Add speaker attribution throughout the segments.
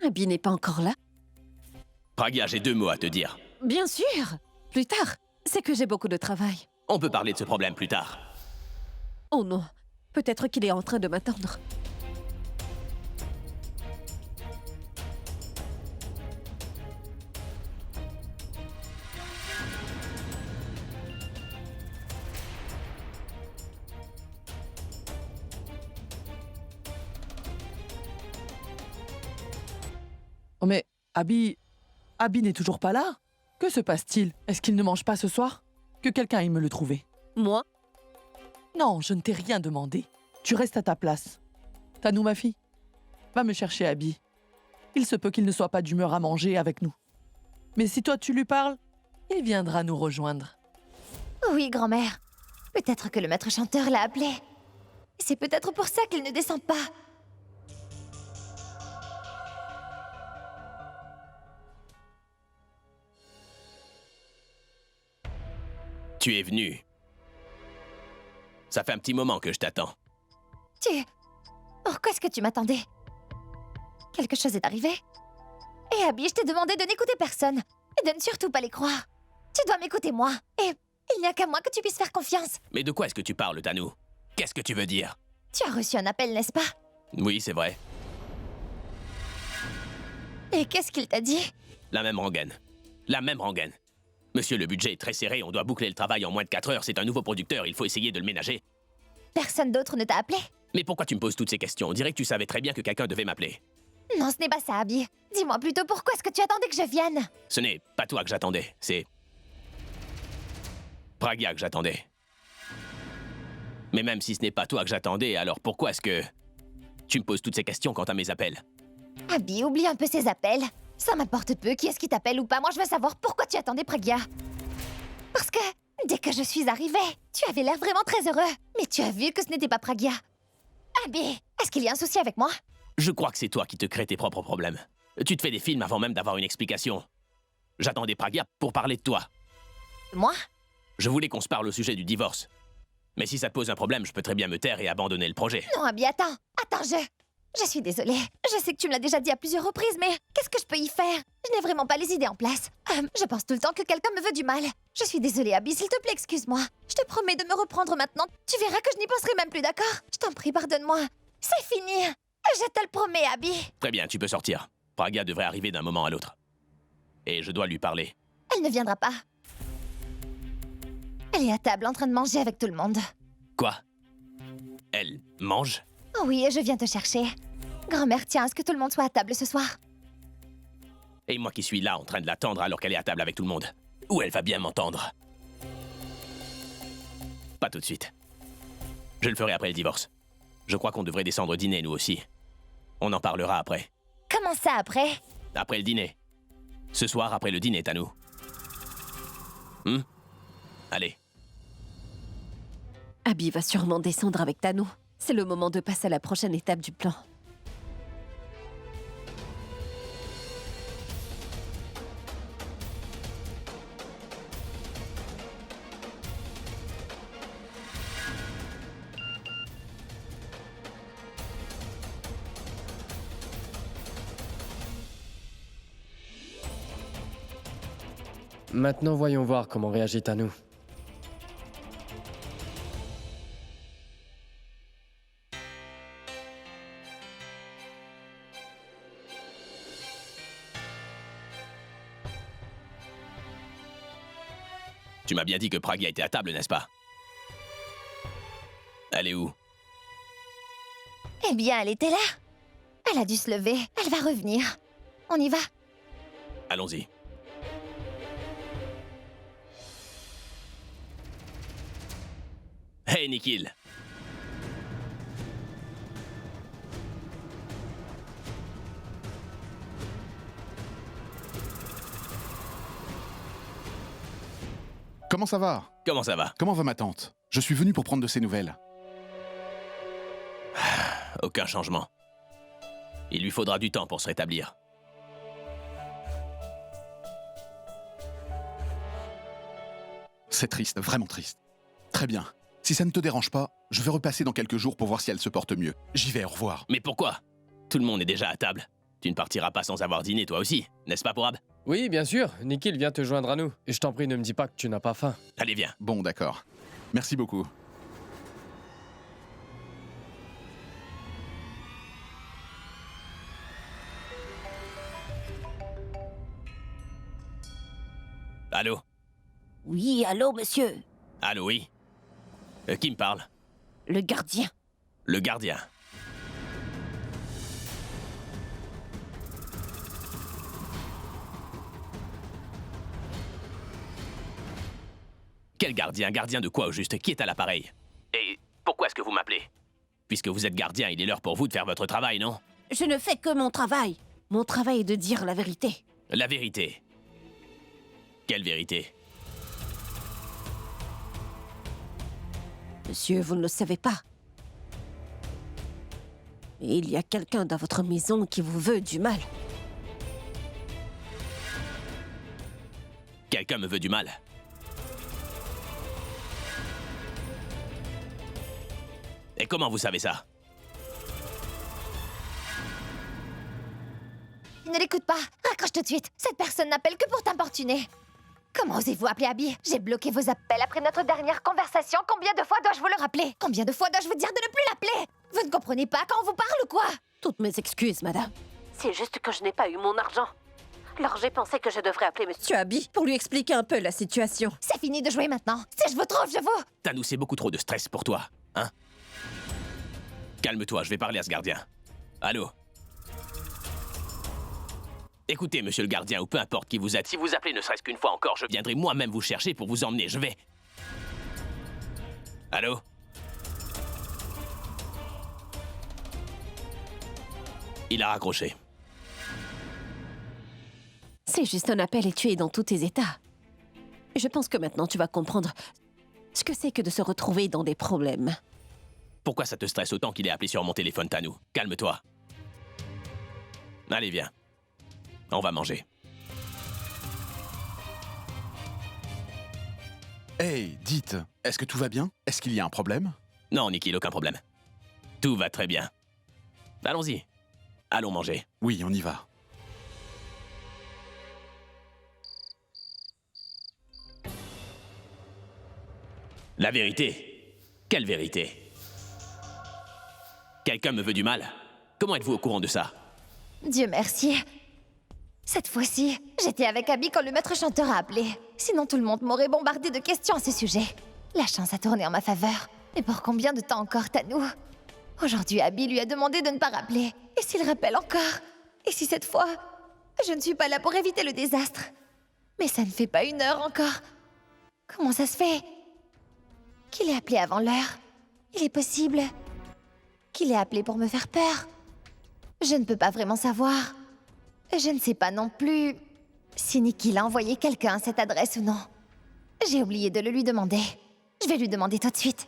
Speaker 1: Abby n'est pas encore là?
Speaker 2: Pragya, j'ai 2 mots à te dire.
Speaker 1: Bien sûr! Plus tard. C'est que j'ai beaucoup de travail.
Speaker 2: On peut parler de ce problème plus tard.
Speaker 1: Oh non. Peut-être qu'il est en train de m'attendre.
Speaker 3: Oh mais, Abby n'est toujours pas là? Que se passe-t-il? Est-ce qu'il ne mange pas ce soir? Que quelqu'un aille me le trouver.
Speaker 1: Moi?
Speaker 3: Non, je ne t'ai rien demandé. Tu restes à ta place. Tanou, ma fille, va me chercher Abby. Il se peut qu'il ne soit pas d'humeur à manger avec nous. Mais si toi tu lui parles, il viendra nous rejoindre.
Speaker 4: Oui, grand-mère. Peut-être que le maître chanteur l'a appelé. C'est peut-être pour ça qu'il ne descend pas.
Speaker 2: Tu es venu. Ça fait un petit moment que je t'attends.
Speaker 4: Pourquoi est-ce que tu m'attendais? Quelque chose est arrivé? Et Abby, je t'ai demandé de n'écouter personne. Et de ne surtout pas les croire. Tu dois m'écouter moi. Et il n'y a qu'à moi que tu puisses faire confiance.
Speaker 2: Mais de quoi est-ce que tu parles, Tanou? Qu'est-ce que tu veux dire?
Speaker 4: Tu as reçu un appel, n'est-ce pas?
Speaker 2: Oui, c'est vrai.
Speaker 4: Et qu'est-ce qu'il t'a dit?
Speaker 2: La même rengaine. La même rengaine. Monsieur, le budget est très serré, on doit boucler le travail en moins de 4 heures, c'est un nouveau producteur, il faut essayer de le ménager.
Speaker 4: Personne d'autre ne t'a appelé?
Speaker 2: Mais pourquoi tu me poses toutes ces questions? On dirait que tu savais très bien que quelqu'un devait m'appeler.
Speaker 4: Non, ce n'est pas ça, Abby. Dis-moi plutôt pourquoi est-ce que tu attendais que je vienne?
Speaker 2: Ce n'est pas toi que j'attendais, c'est... Pragya que j'attendais. Mais même si ce n'est pas toi que j'attendais, alors pourquoi est-ce que... tu me poses toutes ces questions quant à mes appels?
Speaker 4: Abby, oublie un peu ces appels. Ça m'importe peu qui est-ce qui t'appelle ou pas. Moi, je veux savoir pourquoi tu attendais Pragya. Parce que, dès que je suis arrivée, tu avais l'air vraiment très heureux. Mais tu as vu que ce n'était pas Pragya. Abby, est-ce qu'il y a un souci avec moi?
Speaker 2: Je crois que c'est toi qui te crées tes propres problèmes. Tu te fais des films avant même d'avoir une explication. J'attendais Pragya pour parler de toi.
Speaker 4: Moi?
Speaker 2: Je voulais qu'on se parle au sujet du divorce. Mais si ça te pose un problème, je peux très bien me taire et abandonner le projet.
Speaker 4: Non, Abby, attends. Je suis désolée. Je sais que tu me l'as déjà dit à plusieurs reprises, mais qu'est-ce que je peux y faire? Je n'ai vraiment pas les idées en place. Je pense tout le temps que quelqu'un me veut du mal. Je suis désolée, Abby, s'il te plaît, excuse-moi. Je te promets de me reprendre maintenant. Tu verras que je n'y penserai même plus, d'accord? Je t'en prie, pardonne-moi. C'est fini. Je te le promets, Abby.
Speaker 2: Très bien, tu peux sortir. Pragya devrait arriver d'un moment à l'autre. Et je dois lui parler.
Speaker 4: Elle ne viendra pas. Elle est à table en train de manger avec tout le monde.
Speaker 2: Quoi? Elle mange?
Speaker 4: Oh oui, je viens te chercher. Grand-mère tient à ce que tout le monde soit à table ce soir.
Speaker 2: Et moi qui suis là en train de l'attendre alors qu'elle est à table avec tout le monde. Où elle va bien m'entendre? Pas tout de suite. Je le ferai après le divorce. Je crois qu'on devrait descendre dîner, nous aussi. On en parlera après.
Speaker 4: Comment ça, après?
Speaker 2: Après le dîner. Ce soir, après le dîner, Tanou. Allez.
Speaker 1: Abby va sûrement descendre avec Tanou. C'est le moment de passer à la prochaine étape du plan.
Speaker 5: Maintenant, voyons voir comment réagit Tanou.
Speaker 2: Tu m'as bien dit que Pragya était à table, n'est-ce pas? Elle est où?
Speaker 4: Eh bien, elle était là. Elle a dû se lever. Elle va revenir. On y va?
Speaker 2: Allons-y. Hey, Nikhil!
Speaker 6: Comment ça va?
Speaker 2: Comment ça va?
Speaker 6: Comment va ma tante? Je suis venu pour prendre de ses nouvelles.
Speaker 2: Aucun changement. Il lui faudra du temps pour se rétablir.
Speaker 6: C'est triste, vraiment triste. Très bien. Si ça ne te dérange pas, je vais repasser dans quelques jours pour voir si elle se porte mieux. J'y vais, au revoir.
Speaker 2: Mais pourquoi? Tout le monde est déjà à table. Tu ne partiras pas sans avoir dîné, toi aussi, n'est-ce pas, Pourab?
Speaker 5: Oui, bien sûr. Nikhil vient te joindre à nous. Et je t'en prie, ne me dis pas que tu n'as pas faim.
Speaker 2: Allez, viens.
Speaker 6: Bon, d'accord. Merci beaucoup.
Speaker 2: Allô?
Speaker 1: Oui, allô, monsieur.
Speaker 2: Allô, oui? Qui me parle?
Speaker 1: Le gardien.
Speaker 2: Le gardien. Quel gardien? Gardien de quoi au juste? Qui est à l'appareil? Et pourquoi est-ce que vous m'appelez? Puisque vous êtes gardien, il est l'heure pour vous de faire votre travail, non?
Speaker 1: Je ne fais que mon travail. Mon travail est de dire la vérité.
Speaker 2: La vérité. Quelle vérité?
Speaker 1: Monsieur, vous ne le savez pas. Il y a quelqu'un dans votre maison qui vous veut du mal.
Speaker 2: Quelqu'un me veut du mal. Et comment vous savez ça?
Speaker 4: Ne l'écoute pas. Raccroche tout de suite. Cette personne n'appelle que pour t'importuner. Comment osez-vous appeler Abby? J'ai bloqué vos appels après notre dernière conversation. Combien de fois dois-je vous le rappeler? Combien de fois dois-je vous dire de ne plus l'appeler? Vous ne comprenez pas quand on vous parle ou quoi?
Speaker 1: Toutes mes excuses, madame. C'est juste que je n'ai pas eu mon argent. Alors j'ai pensé que je devrais appeler monsieur Abby pour lui expliquer un peu la situation.
Speaker 4: C'est fini de jouer maintenant. Si je vous trouve, je vous...
Speaker 2: Tanou, c'est beaucoup trop de stress pour toi, hein? Calme-toi, je vais parler à ce gardien. Allô? Écoutez, monsieur le gardien, ou peu importe qui vous êtes, si vous appelez ne serait-ce qu'une fois encore, je viendrai moi-même vous chercher pour vous emmener, je vais... Allô? Il a raccroché.
Speaker 1: C'est juste un appel et tu es dans tous tes états. Je pense que maintenant tu vas comprendre ce que c'est que de se retrouver dans des problèmes.
Speaker 2: Pourquoi ça te stresse autant qu'il ait appelé sur mon téléphone, Tanou? Calme-toi. Allez, viens. On va manger.
Speaker 6: Hey, dites, est-ce que tout va bien? Est-ce qu'il y a un problème?
Speaker 2: Non, Nikhil, aucun problème. Tout va très bien. Allons-y. Allons manger.
Speaker 6: Oui, on y va.
Speaker 2: La vérité? Quelle vérité? Quelqu'un me veut du mal? Comment êtes-vous au courant de ça?
Speaker 4: Dieu merci. Cette fois-ci, j'étais avec Abby quand le maître chanteur a appelé. Sinon, tout le monde m'aurait bombardé de questions à ce sujet. La chance a tourné en ma faveur. Mais pour combien de temps encore, Tanou? Aujourd'hui, Abby lui a demandé de ne pas rappeler. Et s'il rappelle encore? Et si cette fois, je ne suis pas là pour éviter le désastre? Mais ça ne fait pas 1 heure encore. Comment ça se fait qu'il ait appelé avant l'heure? Il est possible qu'il ait appelé pour me faire peur. Je ne peux pas vraiment savoir. Je ne sais pas non plus si Nikhil a envoyé quelqu'un à cette adresse ou non. J'ai oublié de le lui demander. Je vais lui demander tout de suite.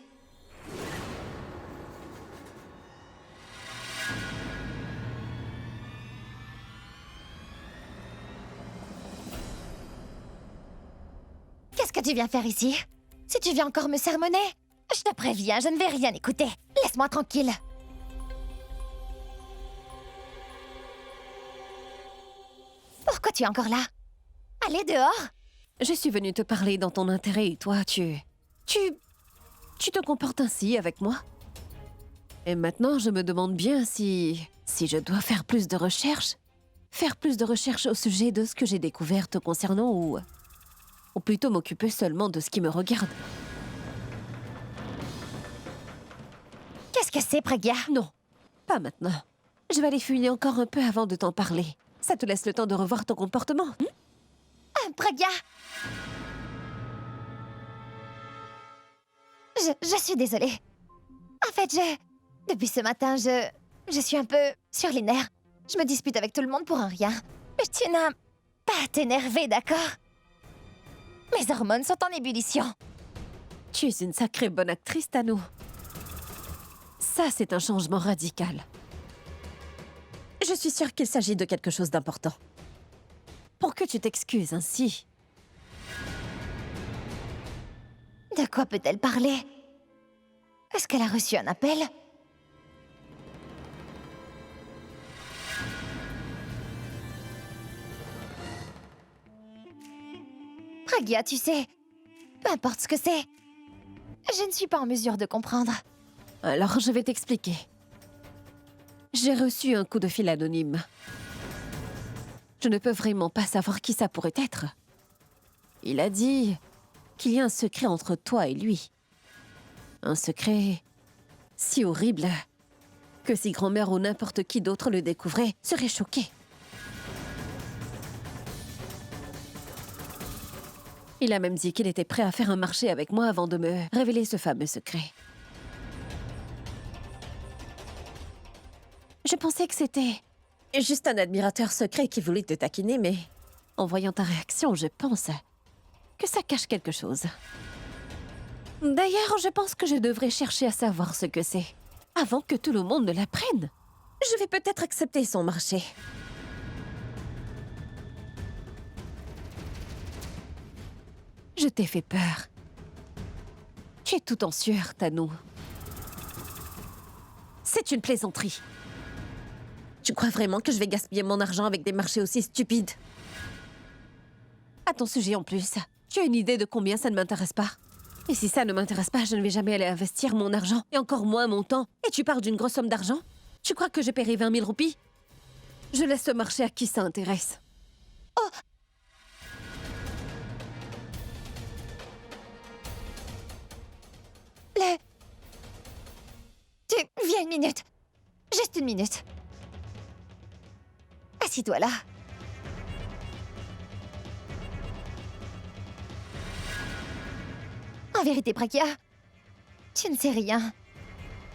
Speaker 4: Qu'est-ce que tu viens faire ici? Si tu viens encore me sermonner, je te préviens, je ne vais rien écouter. Laisse-moi tranquille. Pourquoi tu es encore là? Allez dehors!
Speaker 1: Je suis venue te parler dans ton intérêt et toi, tu te comportes ainsi avec moi. Et maintenant, je me demande bien si je dois faire plus de recherches. Faire plus de recherches au sujet de ce que j'ai découvert te concernant ou plutôt m'occuper seulement de ce qui me regarde.
Speaker 4: Qu'est-ce que c'est, Pragya?
Speaker 1: Non, pas maintenant. Je vais aller fouiller encore un peu avant de t'en parler. Ça te laisse le temps de revoir ton comportement.
Speaker 4: Pragya! Je suis désolée. En fait, depuis ce matin, je suis un peu sur les nerfs. Je me dispute avec tout le monde pour un rien. Je tiens à pas t'énerver, d'accord? Mes hormones sont en ébullition.
Speaker 1: Tu es une sacrée bonne actrice, Tanou. Ça, c'est un changement radical. Je suis sûre qu'il s'agit de quelque chose d'important. Pour que tu t'excuses ainsi.
Speaker 4: De quoi peut-elle parler? Est-ce qu'elle a reçu un appel? Pragya, tu sais, peu importe ce que c'est, je ne suis pas en mesure de comprendre.
Speaker 1: Alors, je vais t'expliquer. J'ai reçu un coup de fil anonyme. Je ne peux vraiment pas savoir qui ça pourrait être. Il a dit qu'il y a un secret entre toi et lui. Un secret si horrible que si grand-mère ou n'importe qui d'autre le découvrait, serait choqué. Il a même dit qu'il était prêt à faire un marché avec moi avant de me révéler ce fameux secret. Je pensais que c'était juste un admirateur secret qui voulait te taquiner, mais en voyant ta réaction, je pense que ça cache quelque chose. D'ailleurs, je pense que je devrais chercher à savoir ce que c'est, avant que tout le monde ne l'apprenne. Je vais peut-être accepter son marché. Je t'ai fait peur. Tu es tout en sueur, Tanou. C'est une plaisanterie. Tu crois vraiment que je vais gaspiller mon argent avec des marchés aussi stupides? À ton sujet en plus, tu as une idée de combien ça ne m'intéresse pas? Et si ça ne m'intéresse pas, je ne vais jamais aller investir mon argent, et encore moins mon temps. Et tu parles d'une grosse somme d'argent? Tu crois que je paierai 20 000 roupies? Je laisse ce marché à qui ça intéresse.
Speaker 4: Oh! Viens une minute. Juste une minute. Assis-toi là. En vérité, Pragya, tu ne sais rien.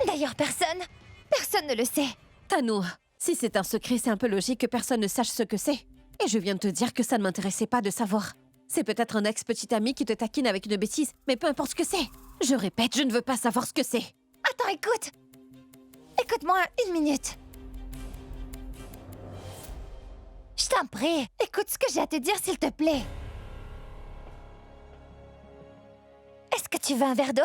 Speaker 4: D'ailleurs, personne ne le sait.
Speaker 1: Tanou, si c'est un secret, c'est un peu logique que personne ne sache ce que c'est. Et je viens de te dire que ça ne m'intéressait pas de savoir. C'est peut-être un ex-petit ami qui te taquine avec une bêtise, mais peu importe ce que c'est. Je répète, je ne veux pas savoir ce que c'est.
Speaker 4: Attends, écoute. Écoute-moi une minute. Je t'en prie, écoute ce que j'ai à te dire, s'il te plaît. Est-ce que tu veux un verre d'eau?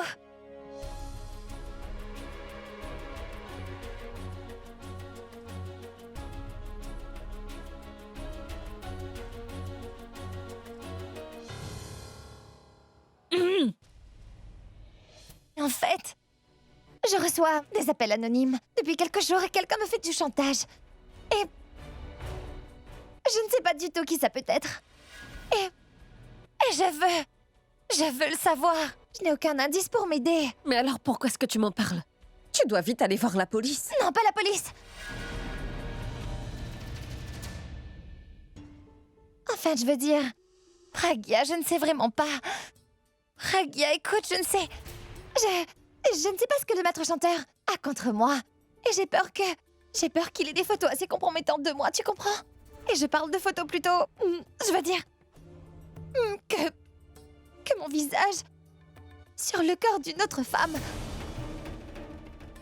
Speaker 4: En fait, je reçois des appels anonymes depuis quelques jours et quelqu'un me fait du chantage. Et je ne sais pas du tout qui ça peut être. Et je veux le savoir. Je n'ai aucun indice pour m'aider.
Speaker 1: Mais alors pourquoi est-ce que tu m'en parles? Tu dois vite aller voir la police.
Speaker 4: Non, pas la police. Enfin, je veux dire... Pragya, je ne sais vraiment pas. Pragya, écoute, je ne sais... Je ne sais pas ce que le maître chanteur a contre moi. Et j'ai peur qu'il ait des photos assez compromettantes de moi, tu comprends? Et je parle de photos plutôt... je veux dire... que mon visage... sur le corps d'une autre femme.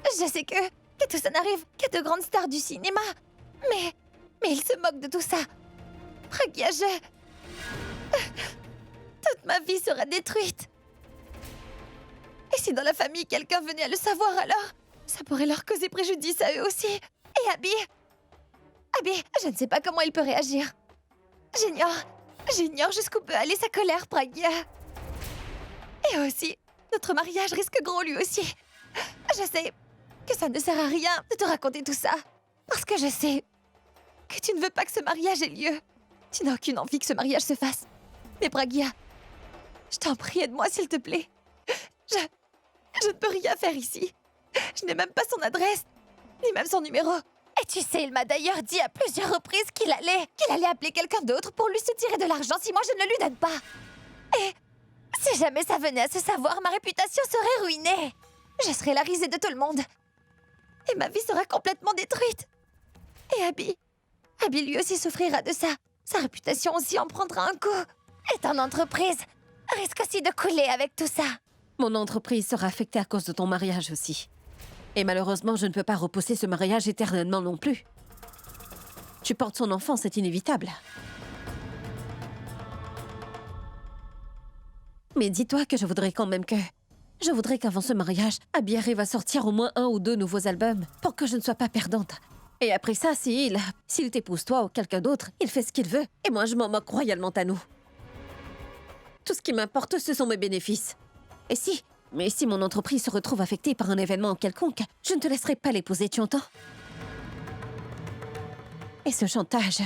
Speaker 4: Je sais que tout ça n'arrive qu'à de grandes stars du cinéma. Mais ils se moquent de tout ça. Pragya, toute ma vie sera détruite. Et si dans la famille, quelqu'un venait à le savoir, alors ça pourrait leur causer préjudice à eux aussi. Et Abby, je ne sais pas comment il peut réagir. J'ignore jusqu'où peut aller sa colère, Pragya. Et aussi, notre mariage risque gros lui aussi. Je sais que ça ne sert à rien de te raconter tout ça. Parce que je sais que tu ne veux pas que ce mariage ait lieu. Tu n'as aucune envie que ce mariage se fasse. Mais Pragya, je t'en prie, aide-moi s'il te plaît. Je ne peux rien faire ici. Je n'ai même pas son adresse, ni même son numéro. Et tu sais, il m'a d'ailleurs dit à plusieurs reprises qu'il allait appeler quelqu'un d'autre pour lui soutirer de l'argent si moi je ne le lui donne pas. Et si jamais ça venait à se savoir, ma réputation serait ruinée. Je serais la risée de tout le monde. Et ma vie sera complètement détruite. Et Abby lui aussi souffrira de ça. Sa réputation aussi en prendra un coup. Et ton entreprise risque aussi de couler avec tout ça.
Speaker 1: Mon entreprise sera affectée à cause de ton mariage aussi. Et malheureusement, je ne peux pas repousser ce mariage éternellement non plus. Tu portes son enfant, c'est inévitable. Mais dis-toi que je voudrais quand même que... Je voudrais qu'avant ce mariage, Abby arrive à sortir au moins 1 ou 2 nouveaux albums pour que je ne sois pas perdante. Et après ça, s'il t'épouse toi ou quelqu'un d'autre, il fait ce qu'il veut. Et moi, je m'en moque royalement à nous. Tout ce qui m'importe, ce sont mes bénéfices. Mais si mon entreprise se retrouve affectée par un événement quelconque, je ne te laisserai pas l'épouser, tu entends? Et ce chantage,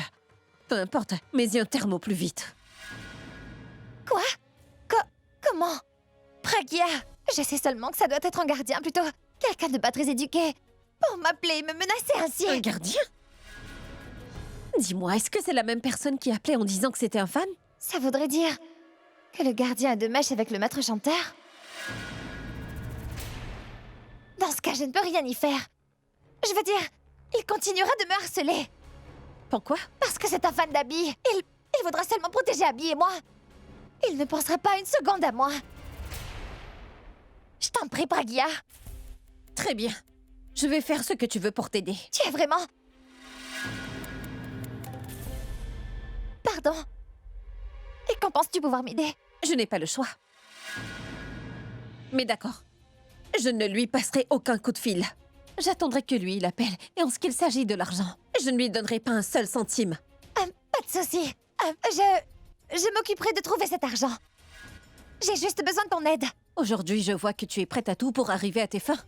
Speaker 1: peu importe, mets-y un terme au plus vite.
Speaker 4: Quoi? Comment? Pragya, je sais seulement que ça doit être un gardien plutôt. Quelqu'un de pas très éduqué. Pour m'appeler et me menacer ainsi.
Speaker 1: Un gardien? Dis-moi, est-ce que c'est la même personne qui appelait en disant que c'était un fan?
Speaker 4: Ça voudrait dire que le gardien a de mèche avec le maître chanteur? Dans ce cas, je ne peux rien y faire. Je veux dire, il continuera de me harceler.
Speaker 1: Pourquoi?
Speaker 4: Parce que c'est un fan d'Abby. Il voudra seulement protéger Abby et moi. Il ne pensera pas une seconde à moi. Je t'en prie, Pragya.
Speaker 1: Très bien. Je vais faire ce que tu veux pour t'aider.
Speaker 4: Tu es vraiment... Pardon. Et qu'en penses-tu pouvoir m'aider?
Speaker 1: Je n'ai pas le choix. Mais d'accord. Je ne lui passerai aucun coup de fil. J'attendrai que lui l'appelle. Et en ce qu'il s'agit de l'argent, je ne lui donnerai pas un seul centime.
Speaker 4: Pas de souci. Je m'occuperai de trouver cet argent. J'ai juste besoin de ton aide.
Speaker 1: Aujourd'hui, je vois que tu es prête à tout pour arriver à tes fins.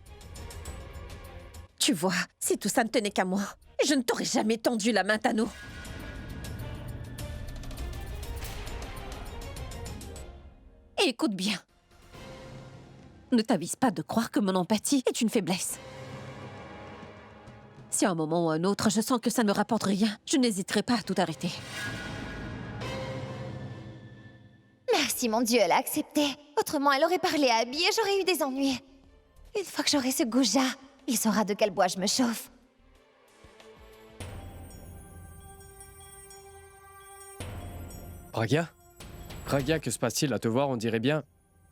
Speaker 1: Tu vois, si tout ça ne tenait qu'à moi, je ne t'aurais jamais tendu la main, Tano. Et écoute bien. Ne t'avise pas de croire que mon empathie est une faiblesse. Si à un moment ou à un autre, je sens que ça ne me rapporte rien, je n'hésiterai pas à tout arrêter.
Speaker 4: Merci, mon Dieu, elle a accepté. Autrement, elle aurait parlé à Abby et j'aurais eu des ennuis. Une fois que j'aurai ce goujat, il saura de quel bois je me chauffe.
Speaker 5: Pragya? Pragya, que se passe-t-il? À te voir, on dirait bien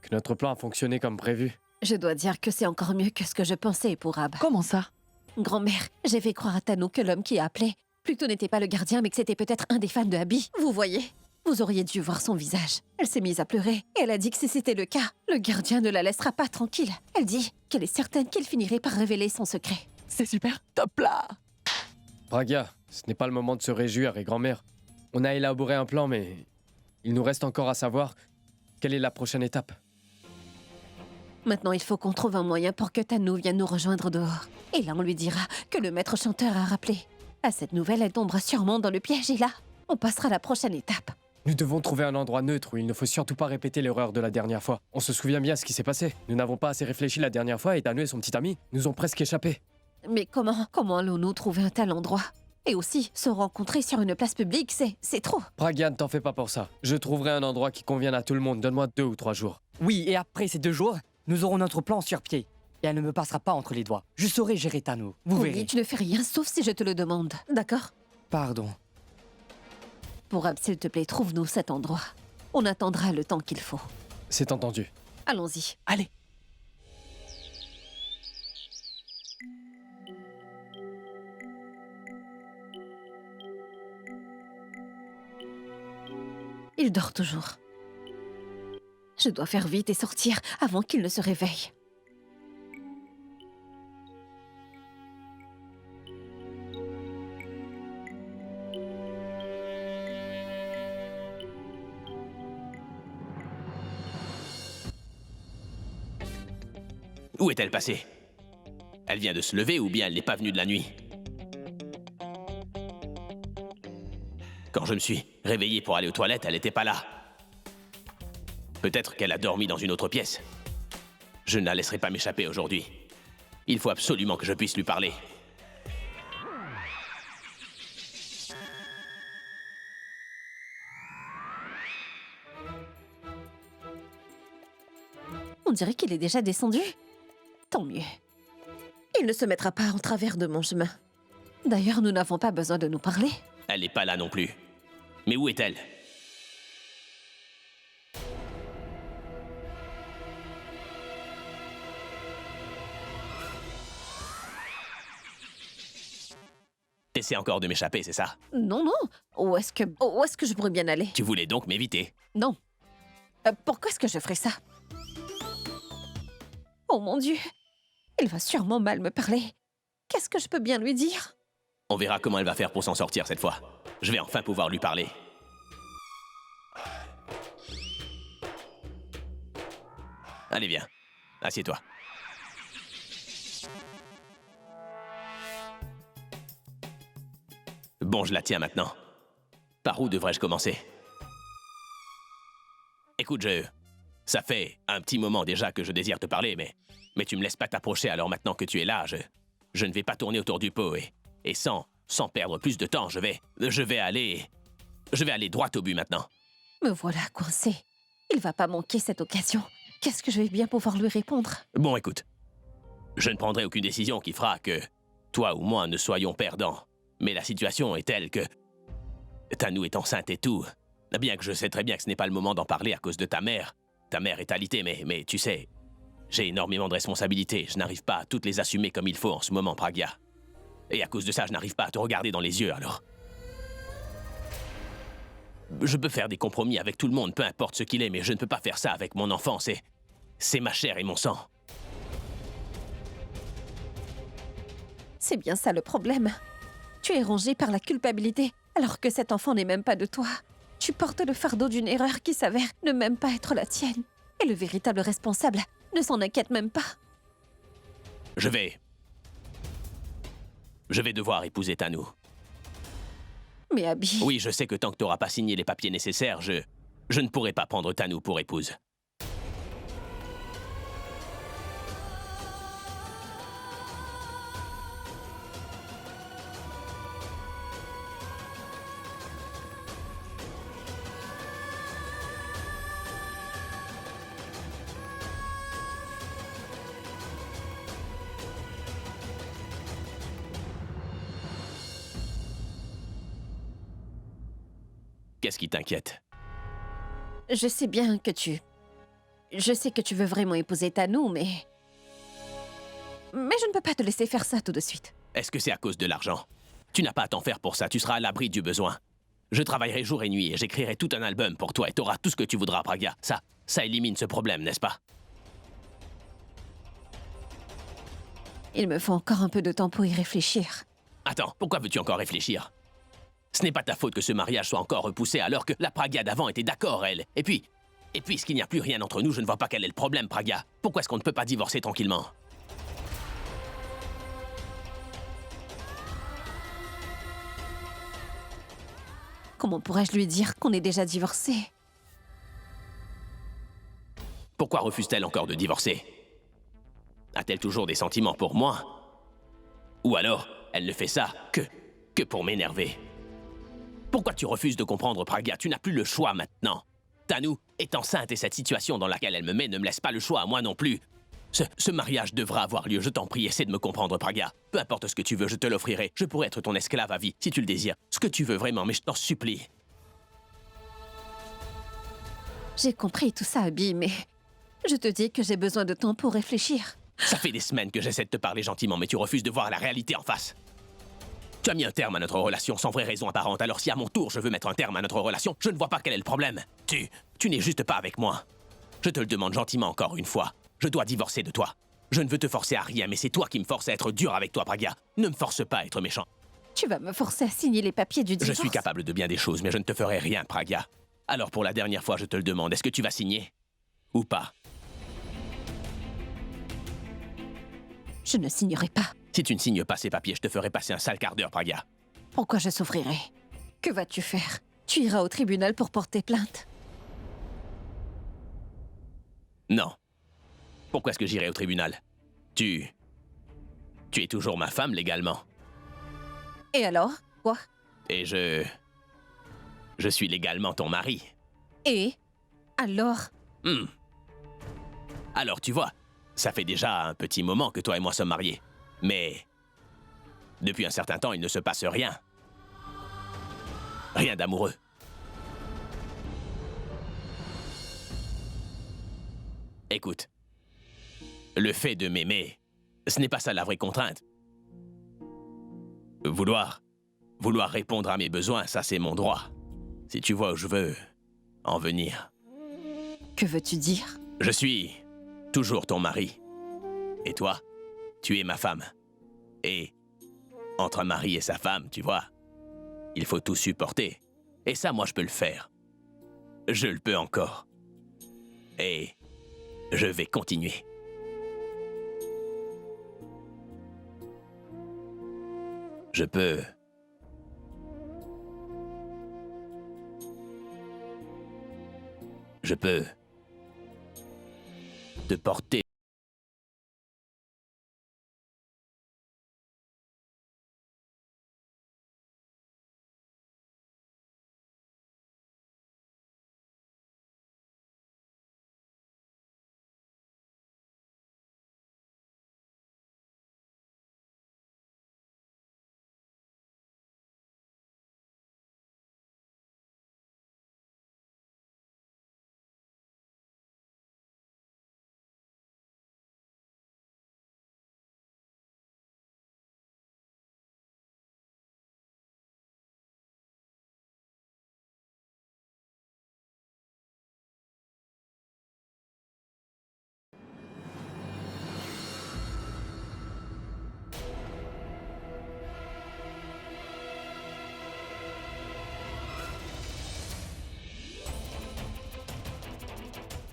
Speaker 5: que notre plan a fonctionné comme prévu.
Speaker 1: Je dois dire que c'est encore mieux que ce que je pensais pour Ab.
Speaker 3: Comment ça?
Speaker 1: Grand-mère, j'ai fait croire à Tano que l'homme qui a appelé plutôt n'était pas le gardien, mais que c'était peut-être un des fans de Abby. Vous voyez? Vous auriez dû voir son visage. Elle s'est mise à pleurer et elle a dit que si c'était le cas, le gardien ne la laissera pas tranquille. Elle dit qu'elle est certaine qu'il finirait par révéler son secret.
Speaker 3: C'est super, top là!
Speaker 5: Pragya, ce n'est pas le moment de se réjouir, et grand-mère. On a élaboré un plan, mais il nous reste encore à savoir quelle est la prochaine étape.
Speaker 1: Maintenant, il faut qu'on trouve un moyen pour que Tano vienne nous rejoindre dehors. Et là, on lui dira que le maître chanteur a rappelé. À cette nouvelle, elle tombera sûrement dans le piège et là, on passera à la prochaine étape.
Speaker 5: Nous devons trouver un endroit neutre où il ne faut surtout pas répéter l'erreur de la dernière fois. On se souvient bien ce qui s'est passé. Nous n'avons pas assez réfléchi la dernière fois et Tano et son petit ami nous ont presque échappé.
Speaker 1: Mais comment allons-nous trouver un tel endroit? Et aussi, se rencontrer sur une place publique, c'est trop.
Speaker 5: Pragya, ne t'en fais pas pour ça. Je trouverai un endroit qui convienne à tout le monde. Donne-moi 2 ou 3 jours.
Speaker 7: Oui, et après ces 2 jours, nous aurons notre plan sur pied. Et elle ne me passera pas entre les doigts. Je saurai gérer Tano. Vous
Speaker 1: Oublie,
Speaker 7: verrez.
Speaker 1: tu ne fais rien sauf si je te le demande, d'accord?
Speaker 7: Pardon.
Speaker 1: Pour Ab, s'il te plaît, trouve-nous cet endroit. On attendra le temps qu'il faut.
Speaker 5: C'est entendu.
Speaker 1: Allons-y.
Speaker 7: Allez.
Speaker 1: Il dort toujours. Je dois faire vite et sortir avant qu'il ne se réveille.
Speaker 2: Où est-elle passée? Elle vient de se lever ou bien elle n'est pas venue de la nuit? Quand je me suis réveillé pour aller aux toilettes, elle n'était pas là. Peut-être qu'elle a dormi dans une autre pièce. Je ne la laisserai pas m'échapper aujourd'hui. Il faut absolument que je puisse lui parler.
Speaker 1: On dirait qu'il est déjà descendu. Tant mieux. Il ne se mettra pas en travers de mon chemin. D'ailleurs, nous n'avons pas besoin de nous parler.
Speaker 2: Elle n'est pas là non plus. Mais où est-elle? T'essaies encore de m'échapper, c'est ça?
Speaker 1: Non, non. Où est-ce que je pourrais bien aller?
Speaker 2: Tu voulais donc m'éviter?
Speaker 1: Non. Pourquoi est-ce que je ferais ça? Oh mon Dieu. Il va sûrement mal me parler. Qu'est-ce que je peux bien lui dire?
Speaker 2: On verra comment elle va faire pour s'en sortir cette fois. Je vais enfin pouvoir lui parler. Allez, viens. Assieds-toi. Bon, je la tiens maintenant. Par où devrais-je commencer? Écoute, ça fait un petit moment déjà que je désire te parler, mais tu me laisses pas t'approcher, alors maintenant que tu es là, je ne vais pas tourner autour du pot et sans perdre plus de temps, je vais aller droit au but maintenant.
Speaker 1: Me voilà coincé. Il va pas manquer cette occasion. Qu'est-ce que je vais bien pouvoir lui répondre?
Speaker 2: Bon, écoute, je ne prendrai aucune décision qui fera que toi ou moi ne soyons perdants. Mais la situation est telle que Tanou est enceinte et tout. Bien que je sais très bien que ce n'est pas le moment d'en parler à cause de ta mère. Ta mère est alitée, mais tu sais, j'ai énormément de responsabilités. Je n'arrive pas à toutes les assumer comme il faut en ce moment, Pragya. Et à cause de ça, je n'arrive pas à te regarder dans les yeux, alors. Je peux faire des compromis avec tout le monde, peu importe ce qu'il est, mais je ne peux pas faire ça avec mon enfant. C'est ma chair et mon sang.
Speaker 1: C'est bien ça le problème. Tu es rongé par la culpabilité, alors que cet enfant n'est même pas de toi. Tu portes le fardeau d'une erreur qui s'avère ne même pas être la tienne. Et le véritable responsable ne s'en inquiète même pas.
Speaker 2: Je vais devoir épouser Tanou.
Speaker 1: Mais Abby...
Speaker 2: Oui, je sais que tant que tu n'auras pas signé les papiers nécessaires, je ne pourrai pas prendre Tanou pour épouse. Qu'est-ce qui t'inquiète?
Speaker 1: Je sais bien que tu... Je sais que tu veux vraiment épouser Tanou, mais je ne peux pas te laisser faire ça tout de suite.
Speaker 2: Est-ce que c'est à cause de l'argent? Tu n'as pas à t'en faire pour ça, tu seras à l'abri du besoin. Je travaillerai jour et nuit et j'écrirai tout un album pour toi et t'auras tout ce que tu voudras, Pragya. Ça élimine ce problème, n'est-ce pas?
Speaker 1: Il me faut encore un peu de temps pour y réfléchir.
Speaker 2: Attends, pourquoi veux-tu encore réfléchir? Ce n'est pas ta faute que ce mariage soit encore repoussé alors que la Pragya d'avant était d'accord, elle. Et puis, puisqu'il n'y a plus rien entre nous, je ne vois pas quel est le problème, Pragya. Pourquoi est-ce qu'on ne peut pas divorcer tranquillement?
Speaker 1: Comment pourrais-je lui dire qu'on est déjà divorcés?
Speaker 2: Pourquoi refuse-t-elle encore de divorcer? A-t-elle toujours des sentiments pour moi? Ou alors, elle ne fait ça que pour m'énerver? Pourquoi tu refuses de comprendre, Pragya? Tu n'as plus le choix maintenant. Tanou est enceinte et cette situation dans laquelle elle me met ne me laisse pas le choix à moi non plus. Ce mariage devra avoir lieu, je t'en prie, essaie de me comprendre, Pragya. Peu importe ce que tu veux, je te l'offrirai. Je pourrai être ton esclave à vie, si tu le désires. Ce que tu veux vraiment, mais je t'en supplie.
Speaker 1: J'ai compris tout ça, Abby, mais je te dis que j'ai besoin de temps pour réfléchir.
Speaker 2: Ça fait des semaines que j'essaie de te parler gentiment, mais tu refuses de voir la réalité en face. Tu as mis un terme à notre relation sans vraie raison apparente, alors si à mon tour je veux mettre un terme à notre relation, je ne vois pas quel est le problème. Tu n'es juste pas avec moi. Je te le demande gentiment encore une fois. Je dois divorcer de toi. Je ne veux te forcer à rien, mais c'est toi qui me forces à être dur avec toi, Pragya. Ne me force pas à être méchant.
Speaker 1: Tu vas me forcer à signer les papiers du divorce.
Speaker 2: Je suis capable de bien des choses, mais je ne te ferai rien, Pragya. Alors pour la dernière fois, je te le demande, est-ce que tu vas signer? Ou pas?
Speaker 1: Je ne signerai pas.
Speaker 2: Si tu ne signes pas ces papiers, je te ferai passer un sale quart d'heure, Pragya.
Speaker 1: Pourquoi je souffrirai? Que vas-tu faire? Tu iras au tribunal pour porter plainte?
Speaker 2: Non. Pourquoi est-ce que j'irai au tribunal? Tu es toujours ma femme légalement.
Speaker 1: Et alors? Quoi?
Speaker 2: Et je suis légalement ton mari.
Speaker 1: Et? Alors?
Speaker 2: Alors tu vois, ça fait déjà un petit moment que toi et moi sommes mariés. Mais depuis un certain temps, il ne se passe rien. Rien d'amoureux. Écoute, le fait de m'aimer, ce n'est pas ça la vraie contrainte. Vouloir répondre à mes besoins, ça c'est mon droit. Si tu vois où je veux en venir.
Speaker 1: Que veux-tu dire?
Speaker 2: Je suis toujours ton mari. Et toi, tu es ma femme. Et entre un mari et sa femme, tu vois, il faut tout supporter. Et ça, moi, je peux le faire. Je le peux encore. Et Je vais continuer. Je peux... Je peux... te porter...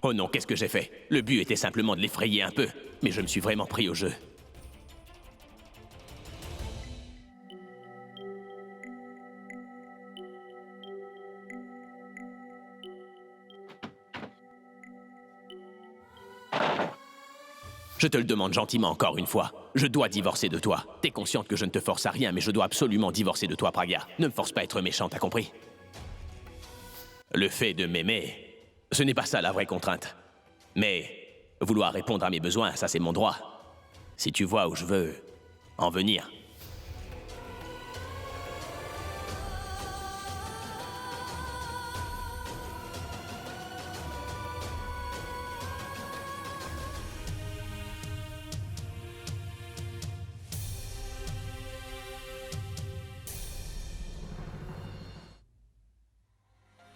Speaker 2: Oh non, qu'est-ce que j'ai fait? Le but était simplement de l'effrayer un peu, mais je me suis vraiment pris au jeu. Je te le demande gentiment encore une fois. Je dois divorcer de toi. T'es consciente que je ne te force à rien, mais je dois absolument divorcer de toi, Pragya. Ne me force pas à être méchant, t'as compris? Le fait de m'aimer... ce n'est pas ça la vraie contrainte. Mais vouloir répondre à mes besoins, ça c'est mon droit. Si tu vois où je veux en venir.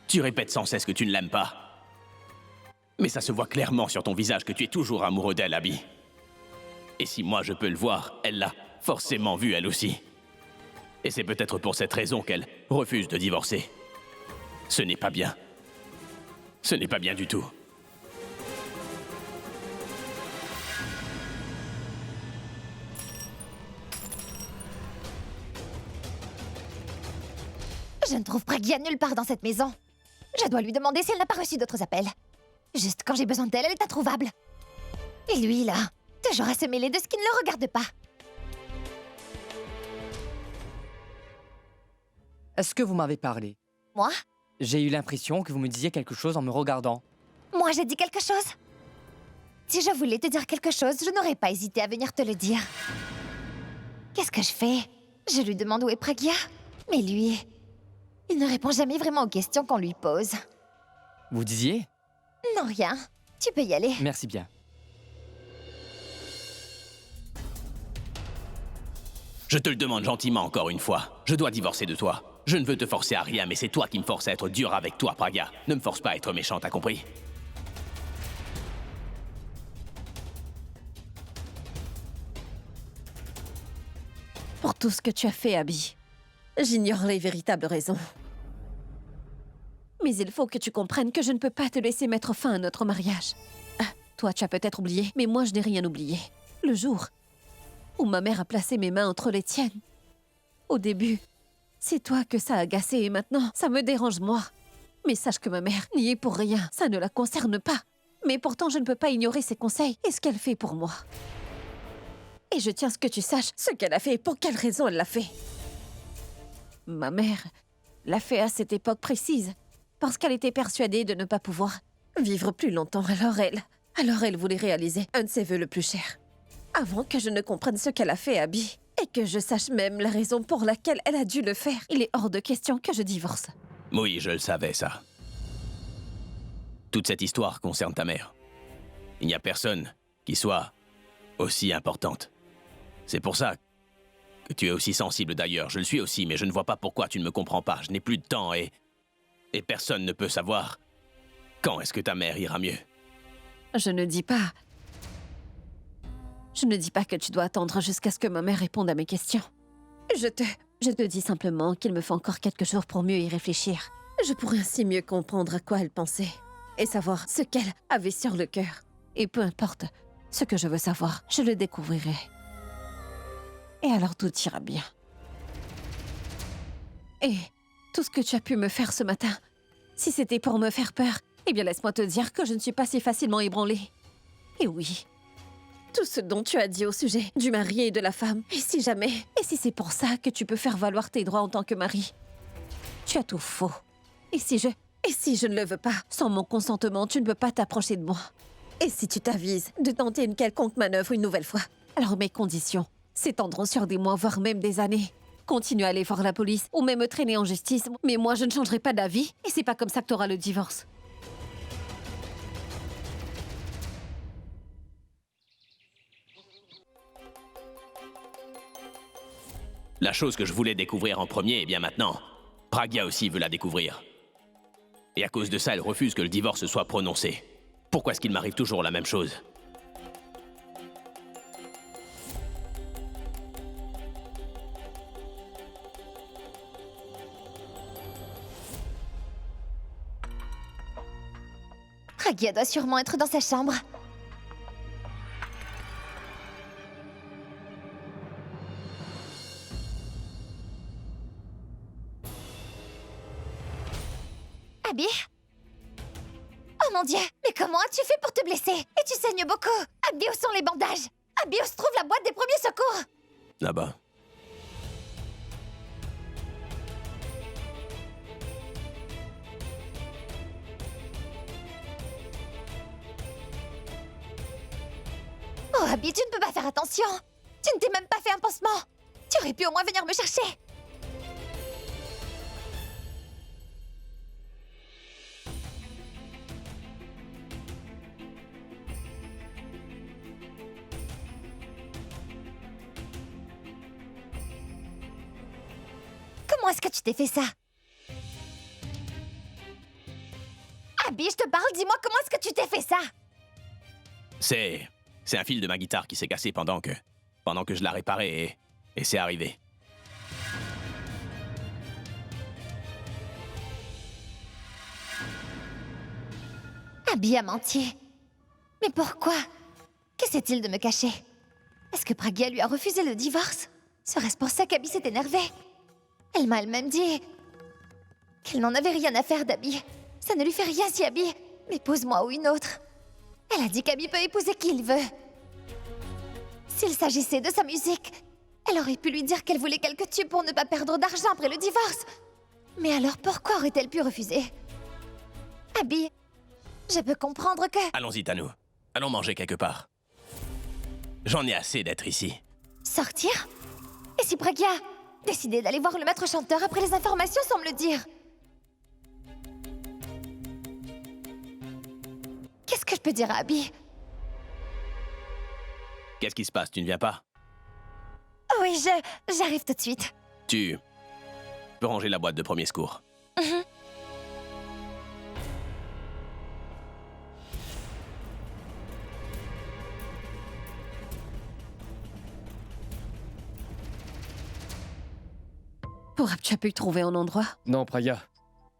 Speaker 2: Tu répètes sans cesse que tu ne l'aimes pas. Mais ça se voit clairement sur ton visage que tu es toujours amoureux d'elle, Abby. Et si moi je peux le voir, elle l'a forcément vu elle aussi. Et c'est peut-être pour cette raison qu'elle refuse de divorcer. Ce n'est pas bien. Ce n'est pas bien du tout.
Speaker 4: Je ne trouve Pragya nulle part dans cette maison. Je dois lui demander si elle n'a pas reçu d'autres appels. Juste quand j'ai besoin d'elle, elle est introuvable. Et lui, là, toujours à se mêler de ce qui ne le regarde pas.
Speaker 7: Est-ce que vous m'avez parlé?
Speaker 4: Moi?
Speaker 7: J'ai eu l'impression que vous me disiez quelque chose en me regardant.
Speaker 4: Moi, j'ai dit quelque chose? Si je voulais te dire quelque chose, je n'aurais pas hésité à venir te le dire. Qu'est-ce que je fais? Je lui demande où est Pragya. Mais lui, il ne répond jamais vraiment aux questions qu'on lui pose.
Speaker 7: Vous disiez?
Speaker 4: Non, rien. Tu peux y aller.
Speaker 7: Merci bien.
Speaker 2: Je te le demande gentiment encore une fois. Je dois divorcer de toi. Je ne veux te forcer à rien, mais c'est toi qui me forces à être dur avec toi, Pragya. Ne me force pas à être méchant, t'as compris?
Speaker 1: Pour tout ce que tu as fait, Abby, j'ignore les véritables raisons. Mais il faut que tu comprennes que je ne peux pas te laisser mettre fin à notre mariage. Ah, toi, tu as peut-être oublié, mais moi, je n'ai rien oublié. Le jour où ma mère a placé mes mains entre les tiennes. Au début, c'est toi que ça a agacé et maintenant, ça me dérange moi. Mais sache que ma mère n'y est pour rien, ça ne la concerne pas. Mais pourtant, je ne peux pas ignorer ses conseils et ce qu'elle fait pour moi. Et je tiens à ce que tu saches ce qu'elle a fait et pour quelle raison elle l'a fait. Ma mère l'a fait à cette époque précise, parce qu'elle était persuadée de ne pas pouvoir vivre plus longtemps. Alors elle voulait réaliser un de ses vœux le plus cher. Avant que je ne comprenne ce qu'elle a fait, Abby, et que je sache même la raison pour laquelle elle a dû le faire, il est hors de question que je divorce.
Speaker 2: Oui, je le savais, ça. Toute cette histoire concerne ta mère. Il n'y a personne qui soit aussi importante. C'est pour ça que tu es aussi sensible d'ailleurs. Je le suis aussi, mais je ne vois pas pourquoi tu ne me comprends pas. Je n'ai plus de temps et personne ne peut savoir quand est-ce que ta mère ira mieux.
Speaker 1: Je ne dis pas que tu dois attendre jusqu'à ce que ma mère réponde à mes questions. Je te dis simplement qu'il me faut encore quelques jours pour mieux y réfléchir. Je pourrais ainsi mieux comprendre à quoi elle pensait et savoir ce qu'elle avait sur le cœur. Et peu importe ce que je veux savoir, je le découvrirai. Et alors tout ira bien. Et tout ce que tu as pu me faire ce matin, si c'était pour me faire peur, eh bien laisse-moi te dire que je ne suis pas si facilement ébranlée. Et oui, tout ce dont tu as dit au sujet du mari et de la femme, et si jamais, et si c'est pour ça que tu peux faire valoir tes droits en tant que mari, tu as tout faux. Et si je ne le veux pas, sans mon consentement, tu ne peux pas t'approcher de moi. Et si tu t'avises de tenter une quelconque manœuvre une nouvelle fois, alors mes conditions s'étendront sur des mois, voire même des années. Continue à aller voir la police ou même me traîner en justice, mais moi je ne changerai pas d'avis et c'est pas comme ça que t'auras le divorce.
Speaker 2: La chose que je voulais découvrir en premier, eh bien maintenant, Pragya aussi veut la découvrir. Et à cause de ça, elle refuse que le divorce soit prononcé. Pourquoi est-ce qu'il m'arrive toujours la même chose?
Speaker 4: Pragya doit sûrement être dans sa chambre. Abby? Oh mon Dieu, mais comment as-tu fait pour te blesser? Et tu saignes beaucoup. Abby, où sont les bandages? Abby, où se trouve la boîte des premiers secours?
Speaker 2: Là-bas.
Speaker 4: Oh Abby, tu ne peux pas faire attention. Tu ne t'es même pas fait un pansement. Tu aurais pu au moins venir me chercher. Comment est-ce que tu t'es fait ça? Abby, je te parle, dis-moi comment est-ce que tu t'es fait ça?
Speaker 2: C'est un fil de ma guitare qui s'est cassé pendant que je la réparais et c'est arrivé.
Speaker 4: Abby a menti. Mais pourquoi? Qu'essaie-t-il de me cacher? Est-ce que Pragya lui a refusé le divorce? Serait-ce pour ça qu'Abby s'est énervée? Elle m'a elle-même dit qu'elle n'en avait rien à faire d'Abby. Ça ne lui fait rien si Abby m'épouse moi ou une autre. Elle a dit qu'Abby peut épouser qui il veut. S'il s'agissait de sa musique, elle aurait pu lui dire qu'elle voulait quelques tubes pour ne pas perdre d'argent après le divorce. Mais alors pourquoi aurait-elle pu refuser? Abby, je peux comprendre que...
Speaker 2: Allons-y, Tanu. Allons manger quelque part. J'en ai assez d'être ici.
Speaker 4: Sortir? Et si Pragya décidait d'aller voir le maître chanteur après les informations sans me le dire? Qu'est-ce que je peux dire à Abby?
Speaker 2: Qu'est-ce qui se passe? Tu ne viens pas?
Speaker 4: Oui, j'arrive tout de suite.
Speaker 2: Tu peux ranger la boîte de premier secours.
Speaker 1: Pourra tu as pu trouver un endroit?
Speaker 5: Non, Pragya.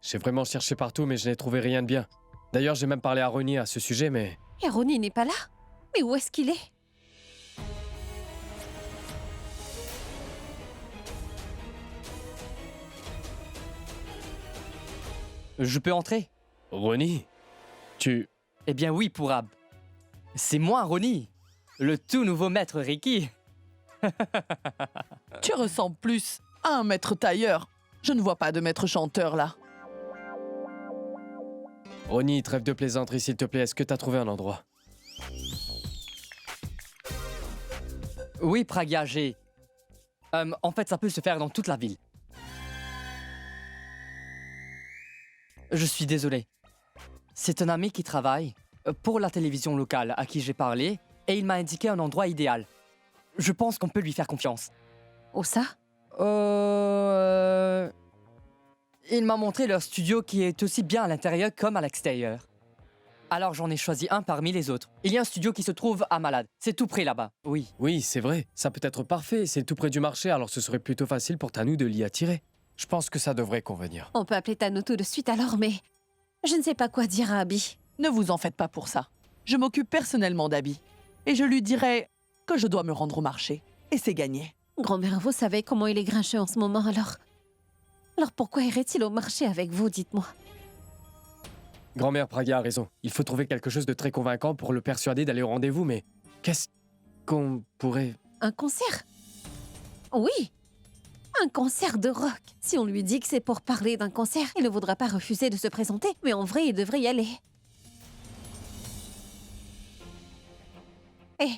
Speaker 5: J'ai vraiment cherché partout, mais je n'ai trouvé rien de bien. D'ailleurs, j'ai même parlé à Ronnie à ce sujet, mais...
Speaker 1: Et Ronnie n'est pas là? Mais où est-ce qu'il est?
Speaker 7: Je peux entrer?
Speaker 5: Ronnie? Tu...
Speaker 7: Eh bien oui, Pourab. C'est moi, Ronnie. Le tout nouveau maître Ricky.
Speaker 3: Tu ressembles plus à un maître tailleur. Je ne vois pas de maître chanteur là.
Speaker 5: Ronnie, trêve de plaisanterie, s'il te plaît. Est-ce que t'as trouvé un endroit?
Speaker 7: Oui, Pragya, j'ai... en fait, ça peut se faire dans toute la ville. Je suis désolé. C'est un ami qui travaille pour la télévision locale à qui j'ai parlé et il m'a indiqué un endroit idéal. Je pense qu'on peut lui faire confiance.
Speaker 1: Où ça?
Speaker 7: Il m'a montré leur studio qui est aussi bien à l'intérieur comme à l'extérieur. Alors j'en ai choisi un parmi les autres. Il y a un studio qui se trouve à Malade. C'est tout près là-bas, oui.
Speaker 5: Oui, c'est vrai. Ça peut être parfait. C'est tout près du marché, alors ce serait plutôt facile pour Tanu de l'y attirer. Je pense que ça devrait convenir.
Speaker 1: On peut appeler Tanu tout de suite alors, mais... Je ne sais pas quoi dire à Abby.
Speaker 3: Ne vous en faites pas pour ça. Je m'occupe personnellement d'Abby. Et je lui dirai que je dois me rendre au marché. Et c'est gagné.
Speaker 1: Grand-mère, vous savez comment il est grincheux en ce moment, alors... Alors pourquoi irait-il au marché avec vous, dites-moi?
Speaker 5: Grand-mère Praga a raison. Il faut trouver quelque chose de très convaincant pour le persuader d'aller au rendez-vous, mais qu'est-ce qu'on pourrait...
Speaker 1: Un concert? Oui, un concert de rock. Si on lui dit que c'est pour parler d'un concert, il ne voudra pas refuser de se présenter, mais en vrai, il devrait y aller. Et,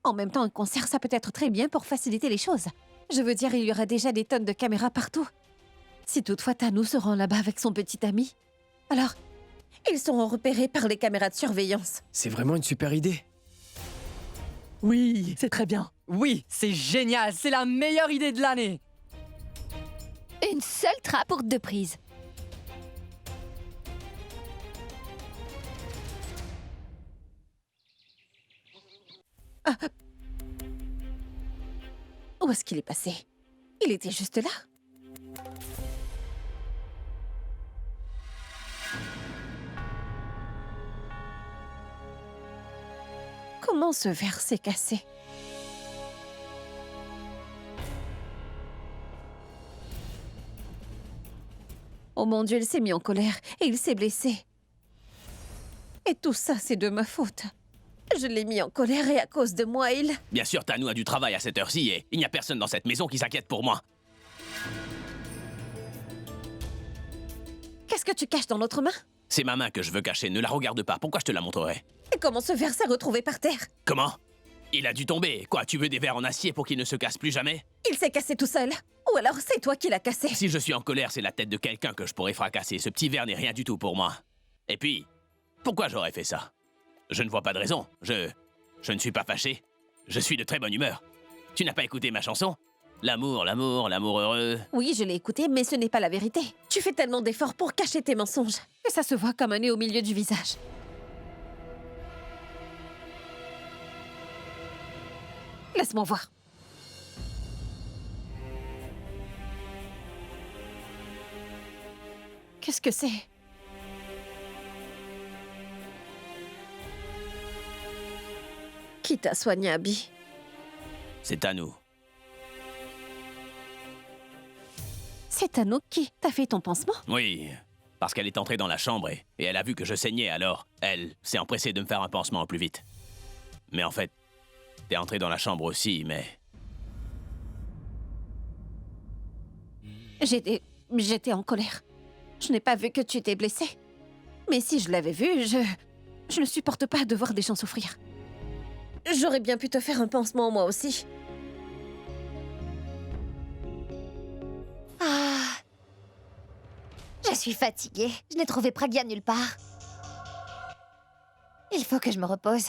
Speaker 1: en même temps, un concert, ça peut être très bien pour faciliter les choses. Je veux dire, il y aura déjà des tonnes de caméras partout. Si toutefois Tanou se rend là-bas avec son petit ami, alors, ils seront repérés par les caméras de surveillance.
Speaker 5: C'est vraiment une super idée.
Speaker 3: Oui, c'est très bien.
Speaker 7: Oui, c'est génial, c'est la meilleure idée de l'année.
Speaker 4: Une seule trappe pour 2 prises.
Speaker 1: Où est-ce qu'il est passé? Il était juste là. Comment ce verre s'est cassé? Oh mon Dieu, il s'est mis en colère et il s'est blessé. Et tout ça, c'est de ma faute. Je l'ai mis en colère et à cause de moi, il...
Speaker 2: Bien sûr, Tanou a du travail à cette heure-ci et il n'y a personne dans cette maison qui s'inquiète pour moi.
Speaker 1: Qu'est-ce que tu caches dans l'autre main?
Speaker 2: C'est ma main que je veux cacher, ne la regarde pas. Pourquoi je te la montrerai?
Speaker 1: Et comment ce verre s'est retrouvé par terre?
Speaker 2: Comment? Il a dû tomber. Quoi, tu veux des verres en acier pour qu'il ne se casse plus jamais?
Speaker 1: Il s'est cassé tout seul. Ou alors c'est toi qui l'as cassé.
Speaker 2: Si je suis en colère, c'est la tête de quelqu'un que je pourrais fracasser. Ce petit verre n'est rien du tout pour moi. Et puis, pourquoi j'aurais fait ça? Je ne vois pas de raison. Je ne suis pas fâché. Je suis de très bonne humeur. Tu n'as pas écouté ma chanson? L'amour, l'amour, l'amour heureux.
Speaker 1: Oui, je l'ai écouté, mais ce n'est pas la vérité. Tu fais tellement d'efforts pour cacher tes mensonges. Et ça se voit comme un nez au milieu du visage. Laisse-moi voir. Qu'est-ce que c'est? Qui t'a soigné, Abby?
Speaker 2: C'est Tanou.
Speaker 1: C'est Tanou qui t'a fait ton pansement?
Speaker 2: Oui, parce qu'elle est entrée dans la chambre et elle a vu que je saignais, alors elle s'est empressée de me faire un pansement au plus vite. Mais en fait, t'es entrée dans la chambre aussi, mais...
Speaker 1: J'étais en colère. Je n'ai pas vu que tu t'es blessé. Mais si je l'avais vu, je ne supporte pas de voir des gens souffrir. J'aurais bien pu te faire un pansement moi aussi.
Speaker 4: Ah. Je suis fatiguée. Je n'ai trouvé Pragya nulle part. Il faut que je me repose.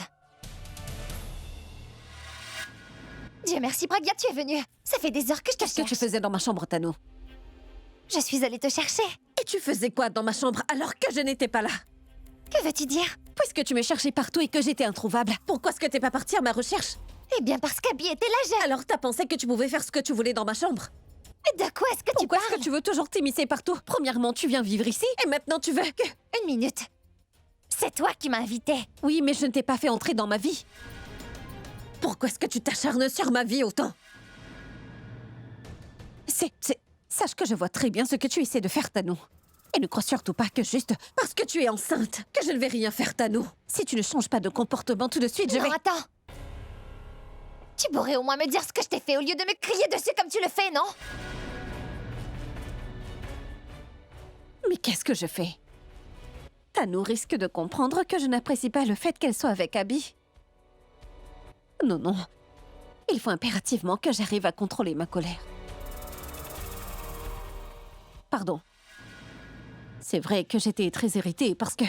Speaker 4: Dieu merci, Pragya, tu es venue. Ça fait des heures que je te
Speaker 1: Qu'est-ce que
Speaker 4: cherche.
Speaker 1: tu faisais dans ma chambre, Tanou?
Speaker 4: Je suis allée te chercher.
Speaker 1: Et tu faisais quoi dans ma chambre alors que je n'étais pas là?
Speaker 4: Que veux-tu dire?
Speaker 1: Puisque tu me cherchais partout et que j'étais introuvable, pourquoi est-ce que t'es pas partie à ma recherche?
Speaker 4: Eh bien, parce qu'Abby était là, j'ai...
Speaker 1: Alors t'as pensé que tu pouvais faire ce que tu voulais dans ma chambre?
Speaker 4: De quoi est-ce que tu
Speaker 1: Pourquoi
Speaker 4: parles?
Speaker 1: est-ce que tu veux toujours t'immiscer partout? Premièrement, tu viens vivre ici et maintenant tu veux que...
Speaker 4: Une minute. C'est toi qui m'as invité.
Speaker 1: Oui, mais je ne t'ai pas fait entrer dans ma vie. Pourquoi est-ce que tu t'acharnes sur ma vie autant? Sache que je vois très bien ce que tu essaies de faire, Tanou. Et ne crois surtout pas que juste parce que tu es enceinte, que je ne vais rien faire, Tanou. Si tu ne changes pas de comportement tout de suite, je
Speaker 4: Non,
Speaker 1: vais...
Speaker 4: attends. Tu pourrais au moins me dire ce que je t'ai fait au lieu de me crier dessus comme tu le fais, non?
Speaker 1: Mais qu'est-ce que je fais? Tanou risque de comprendre que je n'apprécie pas le fait qu'elle soit avec Abby. Non, non. Il faut impérativement que j'arrive à contrôler ma colère. Pardon. C'est vrai que j'étais très irritée parce que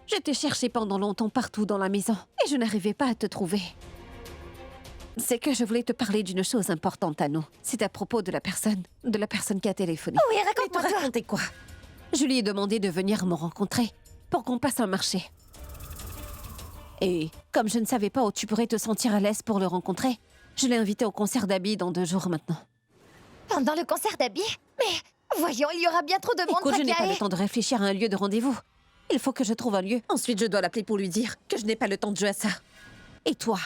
Speaker 1: je t'ai cherché pendant longtemps partout dans la maison et je n'arrivais pas à te trouver. C'est que je voulais te parler d'une chose importante, Tanou. C'est à propos de la personne qui a téléphoné.
Speaker 4: Oui,
Speaker 1: Mais te
Speaker 4: raconte-moi tout.
Speaker 1: raconter quoi? Je lui ai demandé de venir me rencontrer pour qu'on passe un marché. Et comme je ne savais pas où tu pourrais te sentir à l'aise pour le rencontrer, je l'ai invité au concert d'Abby dans 2 jours maintenant.
Speaker 4: Pendant le concert d'Abby? Mais voyons, il y aura bien trop de monde,
Speaker 1: Écoute, je n'ai
Speaker 4: Pragya,
Speaker 1: pas
Speaker 4: et...
Speaker 1: le temps de réfléchir à un lieu de rendez-vous. Il faut que je trouve un lieu. Ensuite, je dois l'appeler pour lui dire que je n'ai pas le temps de jouer à ça. Et toi?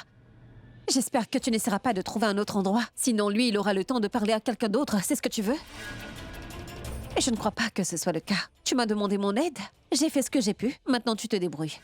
Speaker 1: J'espère que tu n'essaieras pas de trouver un autre endroit. Sinon, lui, il aura le temps de parler à quelqu'un d'autre. C'est ce que tu veux? Et je ne crois pas que ce soit le cas. Tu m'as demandé mon aide. J'ai fait ce que j'ai pu. Maintenant, tu te débrouilles.